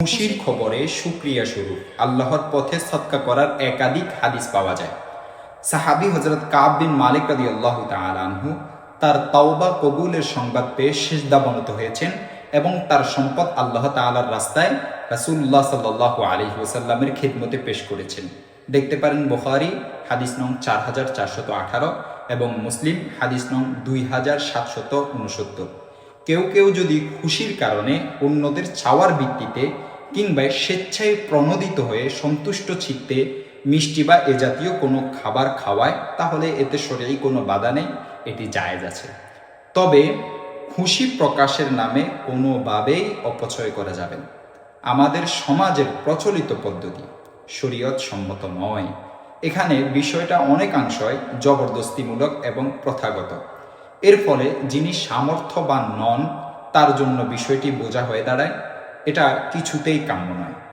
খুশির খবরে শুকরিয়া স্বরূপ আল্লাহর পথে সদকা করার একাধিক হাদিস পাওয়া যায়। সাহাবী হযরত কাব বিন মালিক রাদিয়াল্লাহু তাআলা আনহু তার তাওবা কবুলের সংবাদ পেয়ে সিজদাবনত হয়েছেন এবং তার সম্পদ আল্লাহ তাআলার রাস্তায় রাসূলুল্লাহ সাল্লাল্লাহু আলাইহি ওয়াসাল্লামের খিদমতে পেশ করেছেন। দেখতে পারেন বুখারী হাদিস নং 4418 এবং মুসলিম হাদিস নং 2769। কেউ কেউ যদি খুশির কারণে অন্যদের চাওয়ার ভিত্তিতে কিংবা স্বেচ্ছায় প্রণোদিত হয়ে সন্তুষ্ট চিত্তে মিষ্টি বা এ জাতীয় কোনো খাবার খাওয়ায়, তাহলে এতে শরীরে কোনো বাধা নেই, এটি জায়েজ আছে। তবে খুশি প্রকাশের নামে কোনোভাবেই অপচয় করা যাবে না। আমাদের সমাজের প্রচলিত পদ্ধতি শরীয়ত সম্মত নয়। এখানে বিষয়টা অনেকাংশই জবরদস্তিমূলক এবং প্রথাগত। এর ফলে যিনি সামর্থ্যবান নন তার জন্য বিষয়টি বোঝা হয়ে দাঁড়ায়। এটা কিছুতেই কাম্য নয়।